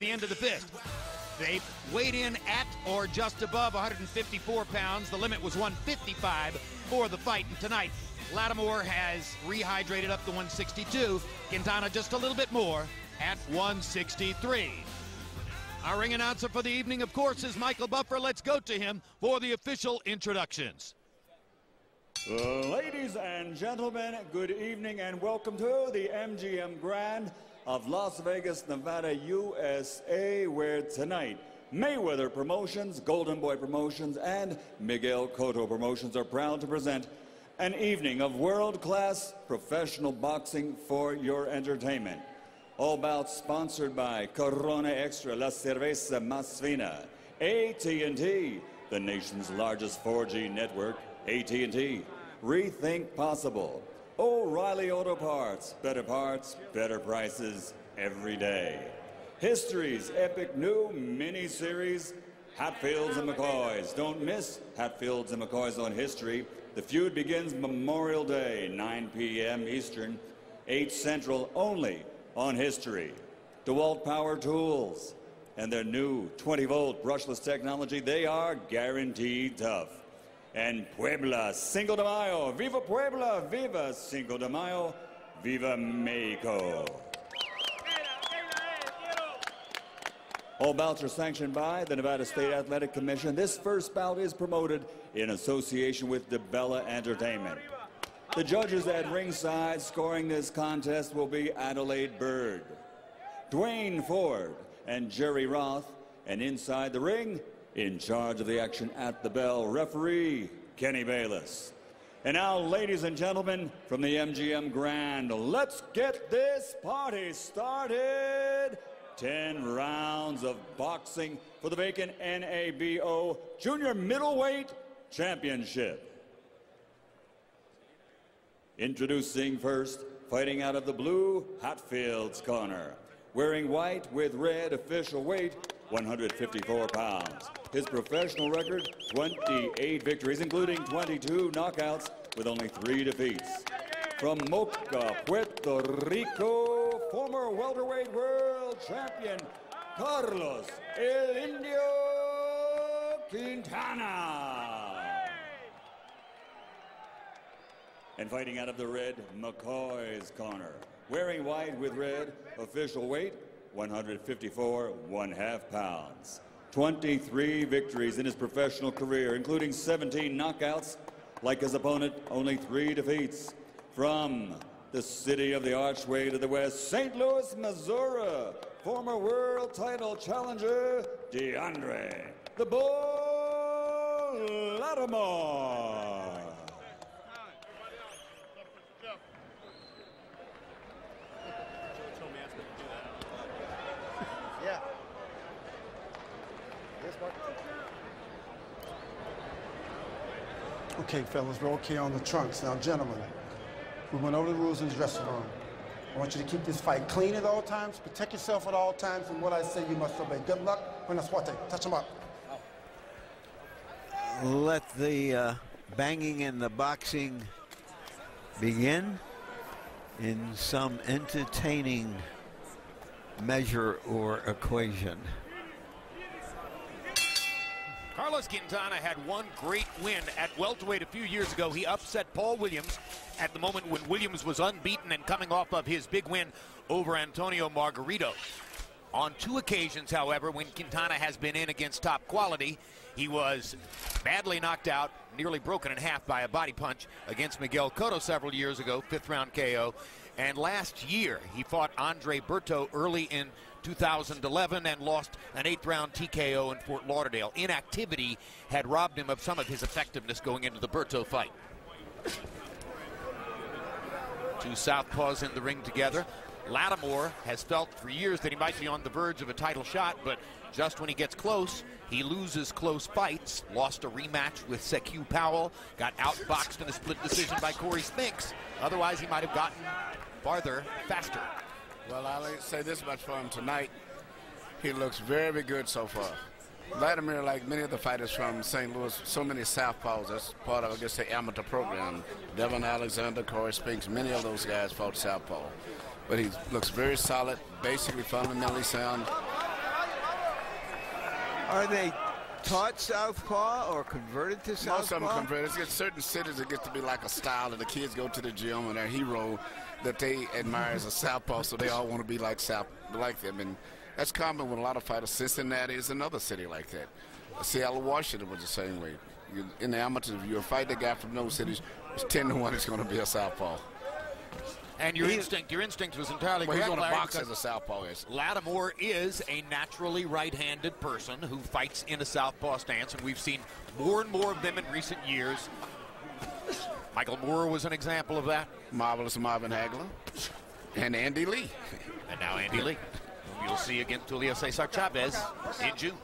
The end of the fifth. They weighed in at or just above 154 pounds. The limit was 155 for the fight. And tonight, Latimore has rehydrated up to 162. Quintana just a little bit more at 163. Our ring announcer for the evening, of course, is Michael Buffer. Let's go to him for the official introductions. Ladies and gentlemen, good evening and welcome to the MGM Grand of Las Vegas, Nevada, USA, where tonight Mayweather Promotions, Golden Boy Promotions, and Miguel Cotto Promotions are proud to present an evening of world-class professional boxing for your entertainment. All bouts sponsored by Corona Extra, La Cerveza Más Fina, AT&T, the nation's largest 4G network, AT&T, Rethink Possible, O'Reilly Auto Parts, better prices every day. History's epic new mini-series, Hatfields and McCoys. Don't miss Hatfields and McCoys on History. The feud begins Memorial Day, 9 p.m. Eastern, 8 Central, only on History. DeWalt Power Tools and their new 20-volt brushless technology, they are guaranteed tough. And Puebla, Cinco de Mayo, Viva Puebla, Viva Cinco de Mayo, Viva Mexico. All bouts are sanctioned by the Nevada State Athletic Commission. This first bout is promoted in association with DeBella Entertainment. The judges at ringside scoring this contest will be Adelaide Bird, Dwayne Ford, and Jerry Roth. And inside the ring, in charge of the action at the bell, referee Kenny Bayless. And now, ladies and gentlemen, from the MGM Grand, let's get this party started. 10 rounds of boxing for the vacant NABO Junior Middleweight Championship. Introducing first, fighting out of the blue, Hatfield's corner. Wearing white with red, official weight, 154 pounds. His professional record, 28 victories, including 22 knockouts, with only 3 defeats. From Moca, Puerto Rico, former welterweight world champion, Carlos El Indio Quintana. And fighting out of the red, McCoy's corner. Wearing white with red, official weight, 154 1/2 pounds. 23 victories in his professional career, including 17 knockouts. Like his opponent, only 3 defeats. From the city of the Archway to the west, St. Louis, Missouri, former world title challenger, Deandre "The Bull" Latimore. Yeah. Okay, fellas, we're okay on the trunks. Now, gentlemen, we went over the rules in the dressing room. I want you to keep this fight clean at all times, protect yourself at all times, and what I say you must obey. Good luck. Buena suerte. Touch them up. Let the banging and the boxing begin in some entertaining measure or equation. Carlos Quintana had one great win at welterweight a few years ago. He upset Paul Williams at the moment when Williams was unbeaten and coming off of his big win over Antonio Margarito. On 2 occasions, however, when Quintana has been in against top quality, he was badly knocked out, nearly broken in half by a body punch against Miguel Cotto several years ago, 5th round KO. And last year, he fought Andre Berto early in 2011 and lost an 8th round TKO in Fort Lauderdale. Inactivity had robbed him of some of his effectiveness going into the Berto fight. 2 southpaws in the ring together. Latimore has felt for years that he might be on the verge of a title shot, but just when he gets close, he loses close fights. Lost a rematch with Sekou Powell, got outboxed in a split decision by Corey Spinks. Otherwise, he might have gotten farther faster. Well, I'll say this much for him tonight. He looks very good so far. Latimore, like many of the fighters from St. Louis, so many southpaws. That's part of, I guess, the amateur program. Devin Alexander, Corey Spinks, many of those guys fought southpaw. But he looks very solid, basically fundamentally sound. Are they taught southpaw or converted to southpaw? Most of them converted. There's certain cities it gets to be like a style, and the kids go to the gym and their hero that they admire as a southpaw, so they all want to be like them. And that's common with a lot of fighters. Cincinnati is another city like that. Seattle, Washington was the same way. In the amateurs, if you fight the guy from those cities, it's 10-1 it's going to be a southpaw. And your instinct was entirely well, correct. He's going to Larry, box as a southpaw. Yes. Latimore is a naturally right-handed person who fights in a southpaw stance, and we've seen more and more of them in recent years. Michael Moore was an example of that. Marvelous Marvin Hagler and Andy Lee. And now Andy Lee, whom you'll see against Julio César Chávez in June.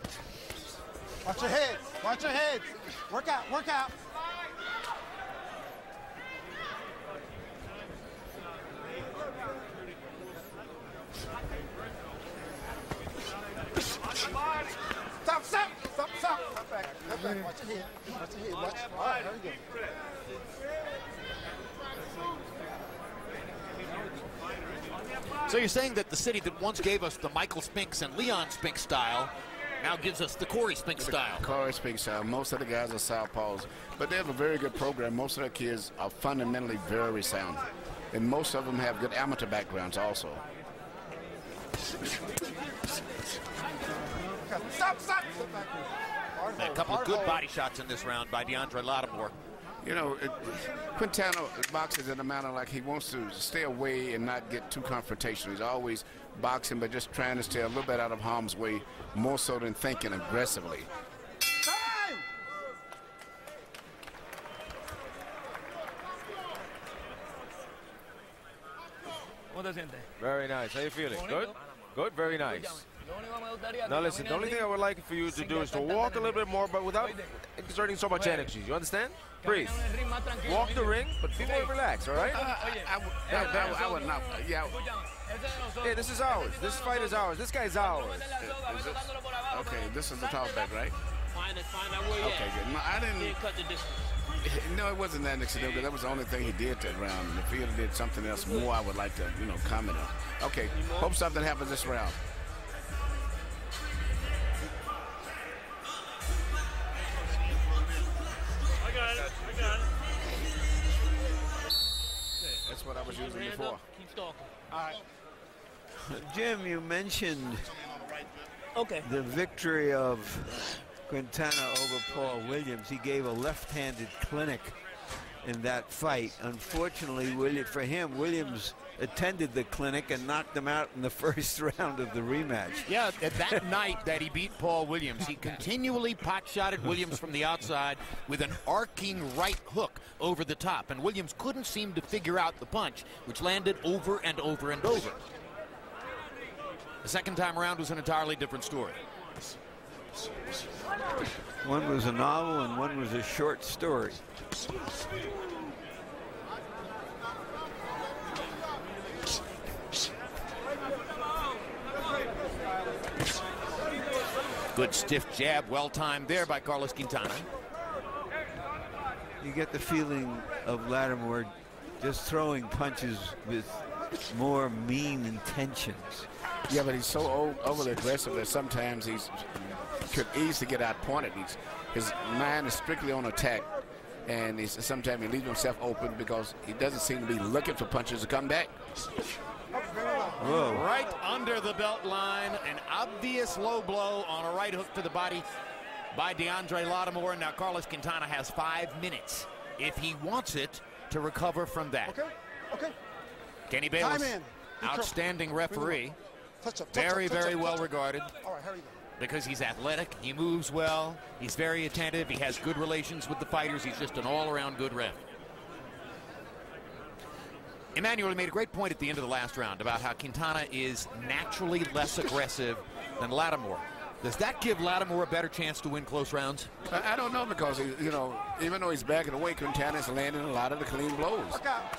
Watch your heads. Watch your heads. Work out. Work out. Stop, stop, stop, stop. Stop back. Stop back. Watch your head. Watch your head. Watch. All right, there we go. So you're saying that the city that once gave us the Michael Spinks and Leon Spinks style now gives us the Corey Spinks style. Corey Spinks style. Most of the guys are southpaws, but they have a very good program. Most of their kids are fundamentally very sound, and most of them have good amateur backgrounds also. Stop, stop. And a couple of good body shots in this round by Deandre Latimore. You know, Quintana boxes in a manner like he wants to stay away and not get too confrontational. He's always boxing, but just trying to stay a little bit out of harm's way, more so than thinking aggressively. Time! Very nice. How you feeling? Good? Good? Very nice. Now listen, the only thing I would like for you to do is to walk a little bit more, but without exerting so much energy. You understand? Breathe. Walk the ring, but be more relaxed, all right? I would not. Yeah. Hey, this is ours. This fight is ours. This guy's ours. Okay, this is the talkback, right? Okay, good. No, I didn't. No, it wasn't that accidental. That was the only thing he did that round. And if he had did something else more, I would like to, comment on. Okay, hope something happens this round. I got it. That's what I was using before. Keep stalking. All right. Jim, you mentioned the victory of Quintana over Paul Williams. He gave a left-handed clinic in that fight. Unfortunately, for him, Williams attended the clinic and knocked him out in the first round of the rematch. Yeah, that night that he beat Paul Williams, he continually pot-shotted Williams from the outside with an arcing right hook over the top, and Williams couldn't seem to figure out the punch, which landed over and over and over. The second time around was an entirely different story. One was a novel and one was a short story. Good stiff jab, well timed there by Carlos Quintana. You get the feeling of Latimore just throwing punches with more mean intentions. Yeah, but he's so overly aggressive that sometimes he could easily get outpointed. His mind is strictly on attack, and sometimes he leaves himself open because he doesn't seem to be looking for punches to come back. Whoa. Right under the belt line, an obvious low blow on a right hook to the body by Deandre Latimore. Now Carlos Quintana has 5 minutes if he wants it to recover from that. Okay. Kenny Bayless, outstanding referee. Very well regarded. All right, here we go. Because he's athletic, he moves well, he's very attentive, he has good relations with the fighters, he's just an all-around good ref. Emmanuel made a great point at the end of the last round about how Quintana is naturally less aggressive than Latimore. Does that give Latimore a better chance to win close rounds? I don't know, because even though he's backing away, Quintana's landing a lot of the clean blows.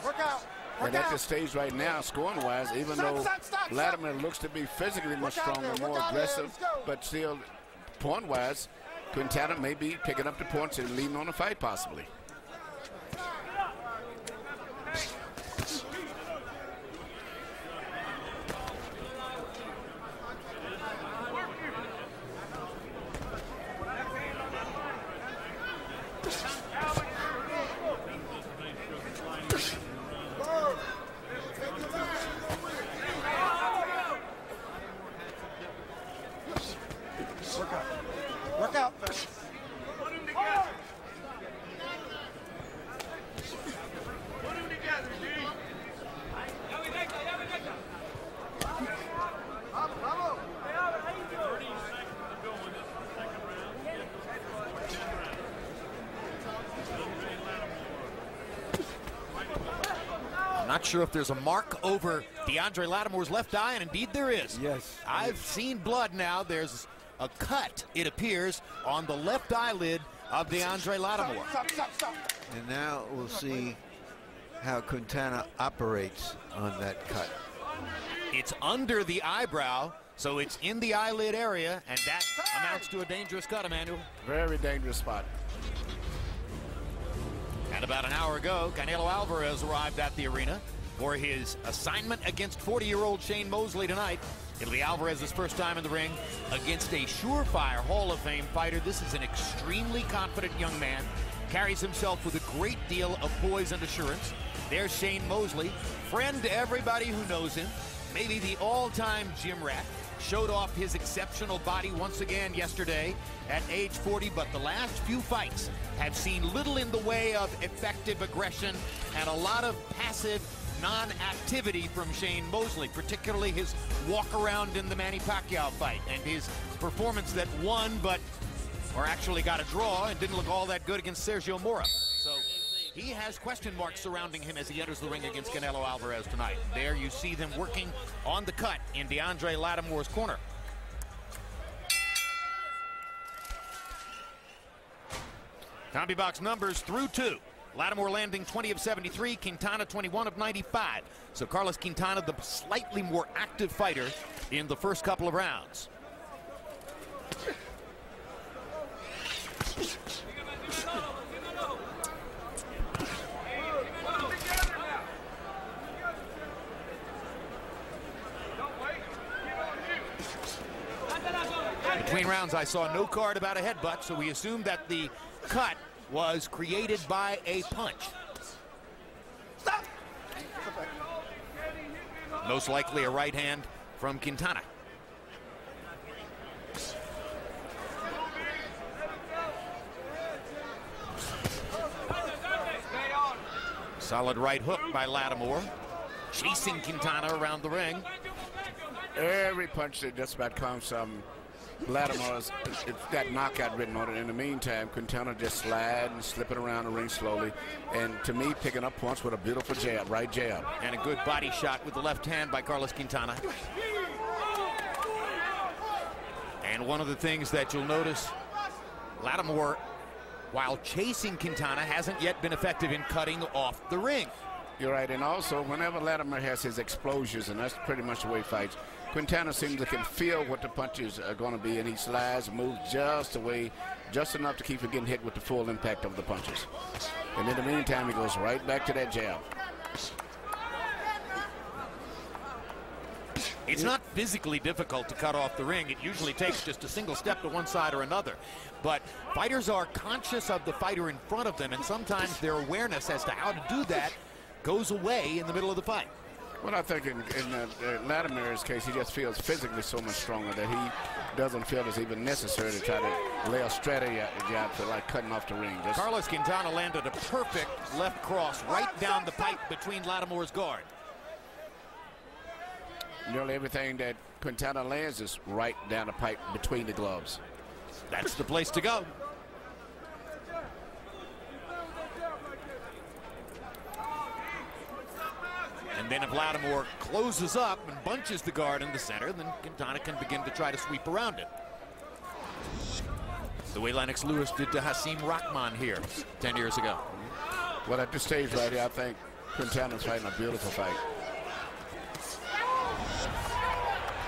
Work out. And at this stage right now, scoring-wise, even though Latimore looks to be physically much stronger, more aggressive, but still, point-wise, Quintana may be picking up the points and leading on the fight, possibly. Work out. Work out, fellas. I'm not sure if there's a mark over Deandre Latimore's left eye, and indeed there is. Yes. I've seen blood now. There's a cut, it appears, on the left eyelid of Deandre Latimore. And now we'll see how Quintana operates on that cut. It's under the eyebrow, so it's in the eyelid area, and that amounts to a dangerous cut, Emmanuel. Very dangerous spot. And about an hour ago, Canelo Álvarez arrived at the arena for his assignment against 40-year-old Shane Mosley tonight. It'll be Álvarez's first time in the ring against a surefire Hall of Fame fighter. This is an extremely confident young man, carries himself with a great deal of poise and assurance. There's Shane Mosley, friend to everybody who knows him, maybe the all-time gym rat. Showed off his exceptional body once again yesterday at age 40, but the last few fights have seen little in the way of effective aggression and a lot of passive non-activity from Shane Mosley, particularly his walk around in the Manny Pacquiao fight and his performance that won or actually got a draw and didn't look all that good against Sergio Mora. So he has question marks surrounding him as he enters the ring against Canelo Álvarez tonight. There you see them working on the cut in Deandre Latimore's corner. Combi box numbers through 2. Latimore landing 20 of 73, Quintana 21 of 95. So Carlos Quintana, the slightly more active fighter in the first couple of rounds. Between rounds, I saw no card about a headbutt, so we assumed that the cut was created by a punch. Stop. Most likely a right hand from Quintana. Solid right hook by Latimore, chasing Quintana around the ring. Every punch that just about comes from Latimore's, it's got knockout written on it. In the meantime, Quintana just sliding, slipping around the ring slowly, and to me, picking up points with a beautiful jab, right jab. And a good body shot with the left hand by Carlos Quintana. And one of the things that you'll notice, Latimore, while chasing Quintana, hasn't yet been effective in cutting off the ring. You're right, and also whenever Latimore has his explosions, and that's pretty much the way he fights, Quintana seems to can feel what the punches are going to be, and he slides, moves just away, just enough to keep from getting hit with the full impact of the punches. And in the meantime, he goes right back to that jab. It's not physically difficult to cut off the ring. It usually takes just a single step to one side or another. But fighters are conscious of the fighter in front of them, and sometimes their awareness as to how to do that goes away in the middle of the fight. Well, I think in Latimore's case, he just feels physically so much stronger that he doesn't feel it's even necessary to try to lay a strategy out for like cutting off the ring. Carlos Quintana landed a perfect left cross right down the pipe between Latimore's guard. Nearly everything that Quintana lands is right down the pipe between the gloves. That's the place to go. And then if Latimore closes up and bunches the guard in the center, then Quintana can begin to try to sweep around it. The way Lennox Lewis did to Hasim Rahman here 10 years ago. Well, at this stage right here, I think Quintana's fighting a beautiful fight.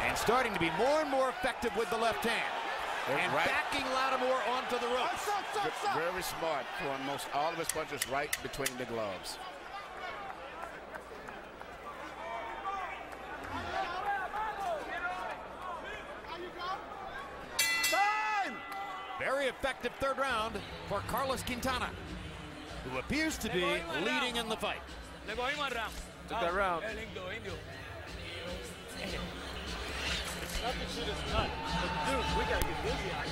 And starting to be more and more effective with the left hand. And right, backing Latimore onto the ropes. Very smart, throwing most all of his punches right between the gloves. Very effective third round for Carlos Quintana, who appears to be leading in the fight. Took that round. Not to shoot his cut, but dude, we gotta get busy out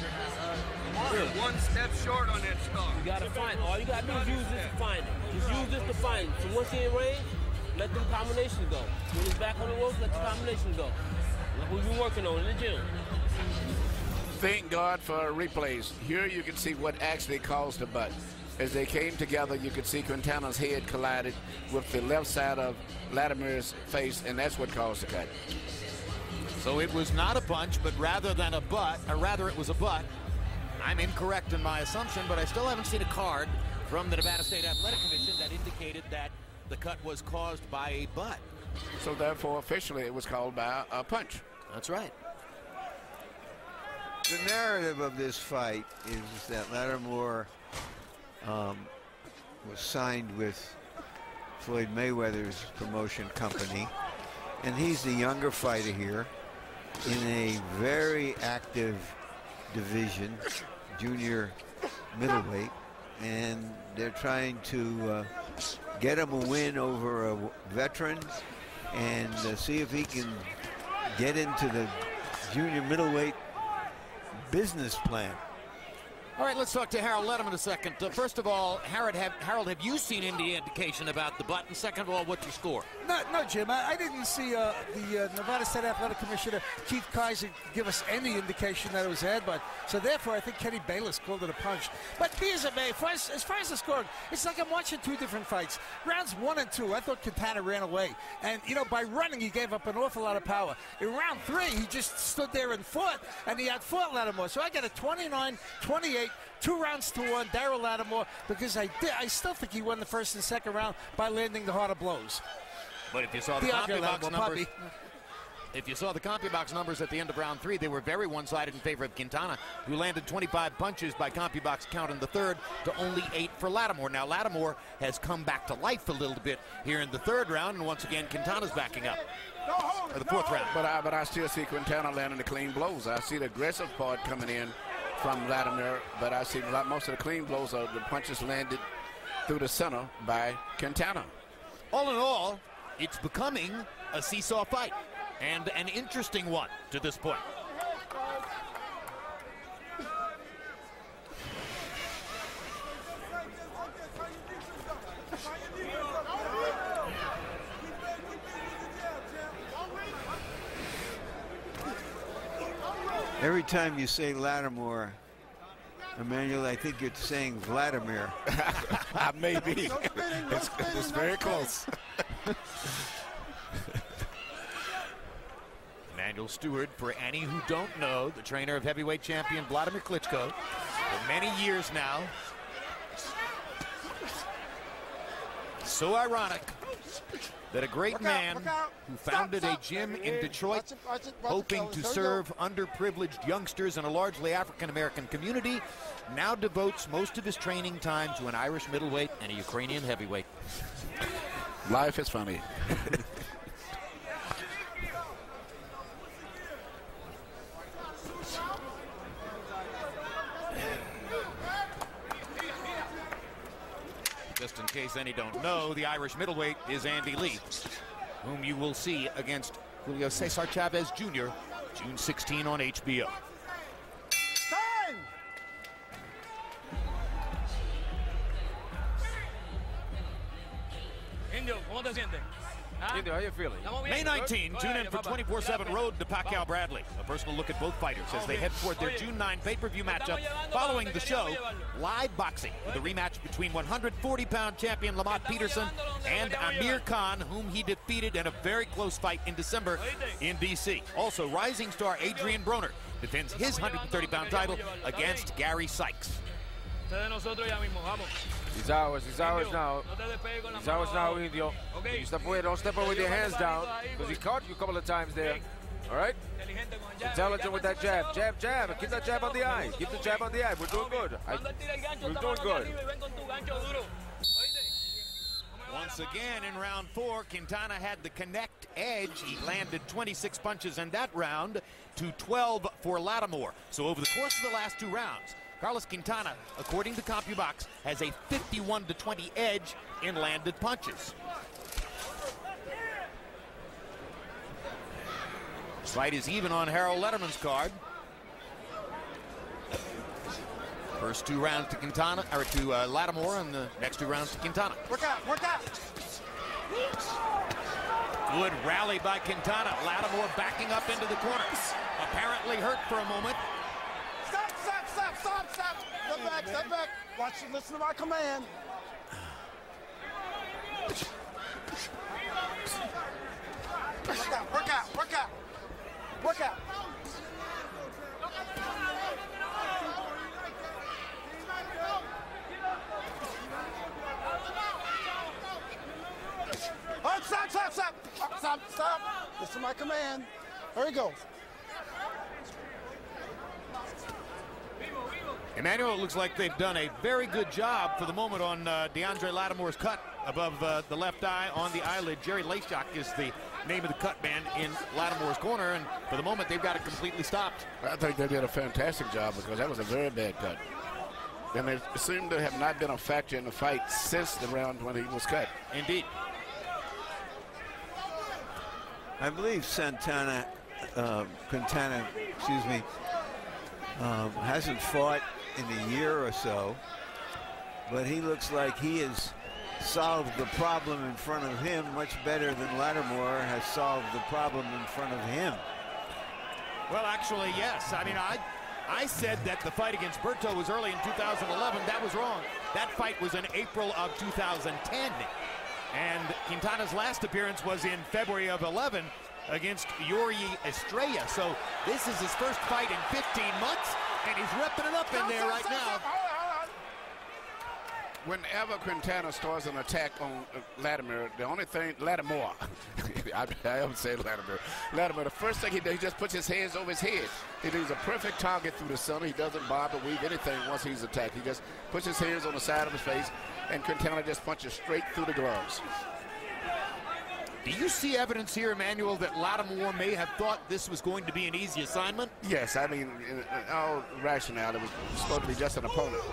short on that star. You gotta find. All you gotta do is use this to find it. Just use this to find it. So once you're in range, let them combinations go. When it's back on the ropes, let the combinations go. Like we've been working on in the gym. Thank God for replays. Here you can see what actually caused the butt. As they came together, you could see Quintana's head collided with the left side of Latimore's face, and that's what caused the cut. So it was not a punch, but rather than a butt, or rather it was a butt. I'm incorrect in my assumption, but I still haven't seen a card from the Nevada State Athletic Commission that indicated that the cut was caused by a butt. So therefore, officially, it was called by a punch. That's right. The narrative of this fight is that Latimore was signed with Floyd Mayweather's promotion company, and he's the younger fighter here in a very active division, junior middleweight, and they're trying to get him a win over a veteran and see if he can get into the junior middleweight business plan. All right, let's talk to Harold Letterman a second. First of all, Harold, have you seen any indication about the butt? And second of all, what's your score? No, Jim. I didn't see the Nevada State Athletic Commissioner, Keith Kaiser, give us any indication that it was a headbutt. So therefore, I think Kenny Bayless called it a punch. But be as it may, as far as the score, it's like I'm watching two different fights. Rounds 1 and 2, I thought Quintana ran away. And, you know, by running, he gave up an awful lot of power. In round 3, he just stood there and fought, and he had fought Latimore. So I got a 29-28. 2 rounds to 1, Daryl Latimore, because I still think he won the first and second round by landing the harder blows. But if you saw the CompuBox numbers, if you saw the CompuBox numbers at the end of round 3, they were very one-sided in favor of Quintana, who landed 25 punches by CompuBox count in the third to only 8 for Latimore. Now Latimore has come back to life a little bit here in the third round, and once again Quintana's backing up for the fourth round. But I still see Quintana landing the clean blows. I see the aggressive part coming in from Latimore, but I see most of the clean blows are the punches landed through the center by Quintana. All in all, it's becoming a seesaw fight, and an interesting one to this point. Every time you say Latimore, Emmanuel, I think you're saying Vladimir. Maybe. It's very close. Emmanuel Stewart, for any who don't know, the trainer of heavyweight champion Vladimir Klitschko for many years now. So ironic that a great man who founded a gym in Detroit, hoping to serve underprivileged youngsters in a largely African-American community, now devotes most of his training time to an Irish middleweight and a Ukrainian heavyweight. Life is funny. Just in case any don't know, the Irish middleweight is Andy Lee, whom you will see against Julio César Chávez Jr. June 16 on HBO. Time! Indio, ¿cómo te sientes? Indio, how you feeling? May 19, tune in for 24/7 Road to Pacquiao Bradley. A personal look at both fighters as they head toward their June 9 pay-per-view matchup. Following the show, live boxing with a rematch between 140-pound champion Lamont Peterson and Amir Khan, whom he defeated in a very close fight in December in D.C. Also, rising star Adrien Broner defends his 130-pound title against Gary Sykes. He's ours now. He's ours now, Indio. You step away, don't step away with your hands down, because he caught you a couple of times there. All right? Intelligent with that jab. Jab, jab. Keep that jab on the eye. Keep the jab on the eye. We're doing good. We're doing good. Once again, in round 4, Quintana had the connect edge. He landed 26 punches in that round to 12 for Latimore. So over the course of the last 2 rounds, Carlos Quintana, according to CompuBox, has a 51-20 edge in landed punches. Fight is even on Harold Letterman's card. First 2 rounds to Quintana, or to Latimore, and the next 2 rounds to Quintana. Work out, work out. Good rally by Quintana. Latimore backing up into the corner. Apparently hurt for a moment. Stop, stop, stop, stop, stop. Step back, step back. Watch it, listen to my command. Work out, work out, work out. Work out. Oh, stop, stop, stop. Stop, stop. Listen to my command. There he goes. Emmanuel, it looks like they've done a very good job for the moment on Deandre Latimore's cut above the left eye on the eyelid. Jerry Layshok is the name of the cut man in Latimore's corner, and for the moment they've got it completely stopped. I think they did a fantastic job because that was a very bad cut. And it seemed to have not been a factor in the fight since the round when he was cut. Indeed. I believe Quintana, excuse me, hasn't fought in a year or so, but he looks like he has solved the problem in front of him much better than Latimore has solved the problem in front of him. Well, actually, yes. I mean, I said that the fight against Berto was early in 2011. That was wrong. That fight was in April of 2010. And Quintana's last appearance was in February of 11 against Yuri Estrella. So this is his first fight in 15 months, and he's repping it up in there right now. Whenever Quintana starts an attack on Latimore, the only thing, Latimore, I always say Latimore, the first thing he does, he just puts his hands over his head. He leaves a perfect target through the center. He doesn't bob or weave anything once he's attacked. He just puts his hands on the side of his face, and Quintana just punches straight through the gloves. Do you see evidence here, Emmanuel, that Latimore may have thought this was going to be an easy assignment? Yes, I mean, in all rationale, it was supposed to be just an opponent.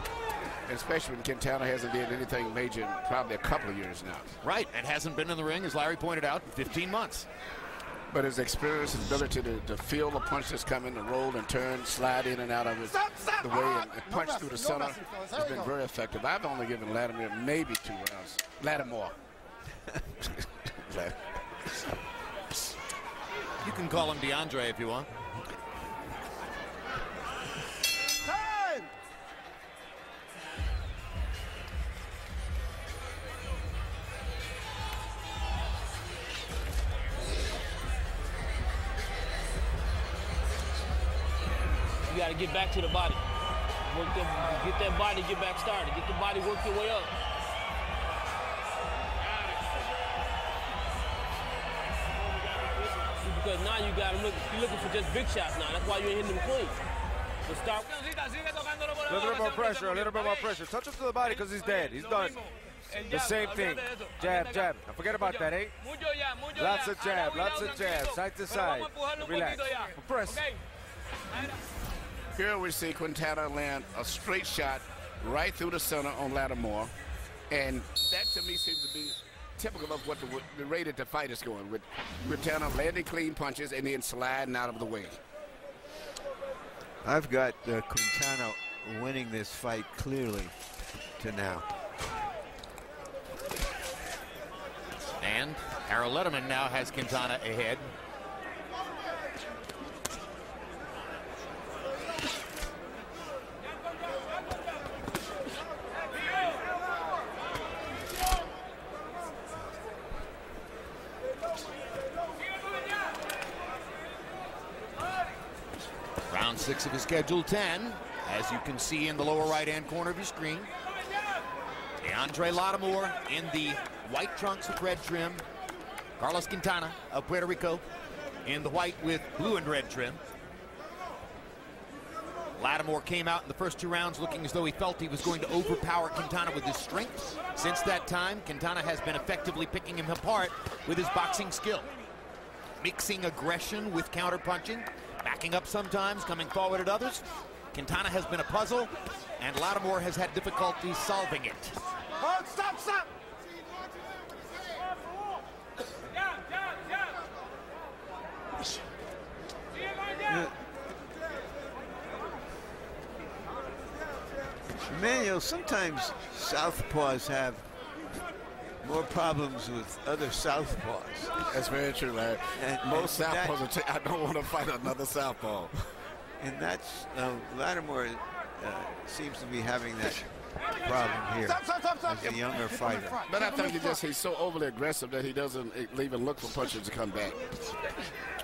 Especially when Quintana hasn't did anything major in probably a couple of years now. Right, and hasn't been in the ring, as Larry pointed out, in 15 months. But his experience, his ability to feel the punch that's coming, to roll and turn, slide in and out of it, the way and punch through the center has been very effective. I've only given Latimore maybe 2 rounds. Latimore. You can call him Deandre if you want. Time! You got to get back to the body. Get that body, get back started. Get the body, work your way up. Because now you got to look, you're looking for just big shots now. That's why you ain't hitting them clean. So start. A little bit more pressure, a little bit more pressure. Touch him to the body because he's dead. He's done. The same thing. Jab, jab. Now forget about that, eh? Lots of jab, side to side. Relax. Press. Here we see Quintana land a straight shot right through the center on Latimore. And that to me seems to be typical of what the rate that the fight is going, with Quintana landing clean punches and then sliding out of the way. I've got Quintana winning this fight clearly to now. And Harold Letterman now has Quintana ahead. Round 6 of his scheduled 10, as you can see in the lower right-hand corner of your screen. Deandre Latimore in the white trunks with red trim. Carlos Quintana of Puerto Rico in the white with blue and red trim. Latimore came out in the first 2 rounds looking as though he felt he was going to overpower Quintana with his strength. Since that time, Quintana has been effectively picking him apart with his boxing skill. Mixing aggression with counter-punching, backing up sometimes, coming forward at others. Quintana has been a puzzle, and Latimore has had difficulty solving it. Oh, stop, stop! Emmanuel, sometimes southpaws have more problems with other southpaws. That's very true, Larry. Most southpaws I don't want to fight another southpaw. And that's, Latimore seems to be having that problem here as a younger fighter. But I think he's so overly aggressive that he doesn't even look for punches to come back.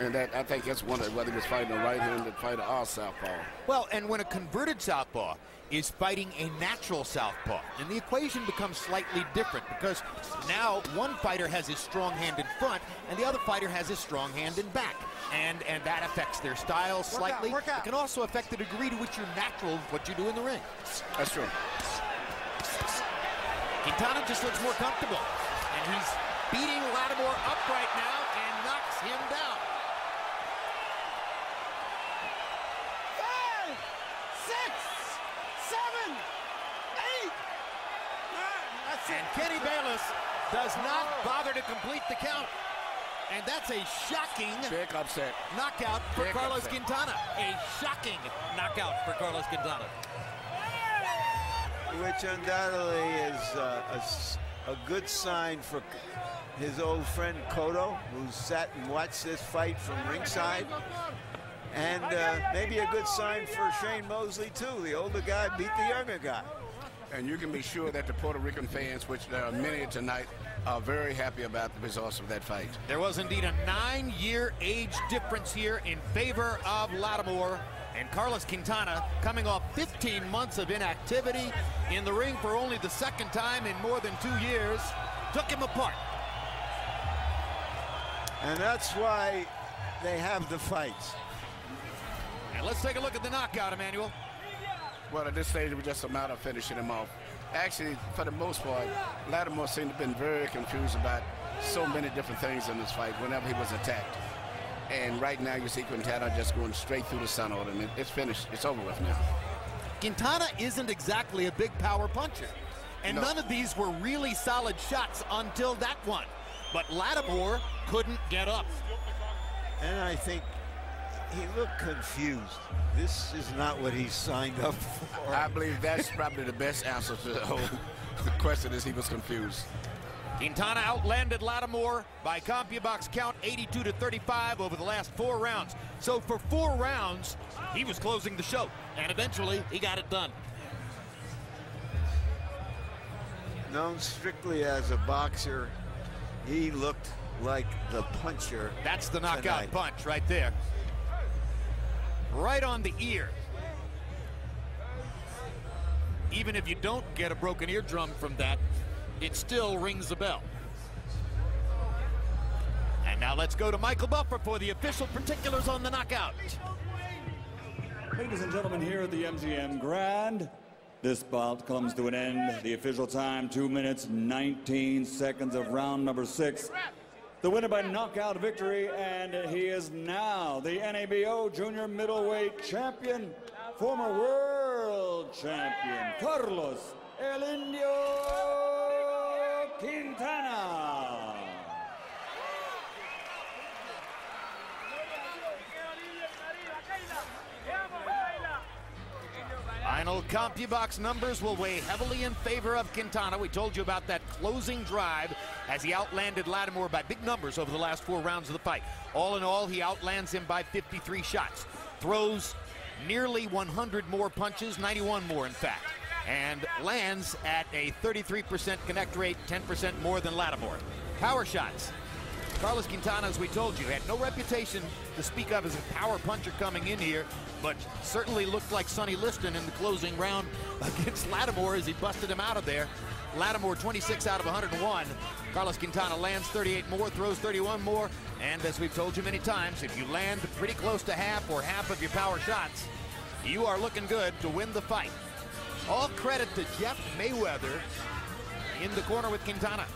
And I think that's one of whether he's fighting a right-handed fighter or southpaw. Well, and when a converted southpaw is fighting a natural southpaw, and the equation becomes slightly different because now one fighter has his strong hand in front and the other fighter has his strong hand in back. And that affects their style slightly. It can also affect the degree to which you're natural with what you do in the ring. That's true. Quintana just looks more comfortable. And he's beating Latimore up right now and knocks him down. 5, 6, 7, 8. That's it. And Kenny Bayless does not bother to complete the count. And that's a shocking big upset knockout for Carlos Quintana. A shocking knockout for Carlos Quintana. Which undoubtedly is a good sign for his old friend Cotto, who sat and watched this fight from ringside. And maybe a good sign for Shane Mosley, too. The older guy beat the younger guy. And you can be sure that the Puerto Rican fans, which there are many tonight, are very happy about the results of that fight. There was indeed a 9-year age difference here in favor of Latimore. And Carlos Quintana, coming off 15 months of inactivity in the ring for only the second time in more than 2 years, took him apart. And that's why they have the fights. And let's take a look at the knockout, Emmanuel. Well, at this stage, it was just a matter of finishing him off. Actually, for the most part, Latimore seemed to have been very confused about so many different things in this fight whenever he was attacked. And right now, you see Quintana just going straight through the sun on him. It's finished. It's over with now. Quintana isn't exactly a big power puncher. And none of these were really solid shots until that one. But Latimore couldn't get up. And I think he looked confused. This is not what he signed up for. I believe that's probably the best answer to the whole question is he was confused. Quintana outlanded Latimore by CompuBox count 82-35 over the last 4 rounds. So for 4 rounds, he was closing the show. And eventually, he got it done. Known strictly as a boxer, he looked like the puncher. That's the knockout punch right there. Right on the ear. Even if you don't get a broken eardrum from that, it still rings a bell. And now let's go to Michael Buffer for the official particulars on the knockout. Ladies and gentlemen, here at the MGM Grand, this bout comes to an end. The official time, 2 minutes, 19 seconds of round number 6. The winner by knockout victory, and he is now the NABO Junior Middleweight Champion, former World Champion, Carlos El Indio Quintana. Final CompuBox numbers will weigh heavily in favor of Quintana. We told you about that closing drive as he outlanded Latimore by big numbers over the last 4 rounds of the fight. All in all, he outlands him by 53 shots. Throws nearly 100 more punches, 91 more in fact, and lands at a 33% connect rate, 10% more than Latimore. Power shots. Carlos Quintana, as we told you, had no reputation to speak of as a power puncher coming in here, but certainly looked like Sonny Liston in the closing round against Latimore as he busted him out of there. Latimore 26 out of 101. Carlos Quintana lands 38 more, throws 31 more, and as we've told you many times, if you land pretty close to half or half of your power shots, you are looking good to win the fight. All credit to Jeff Mayweather in the corner with Quintana.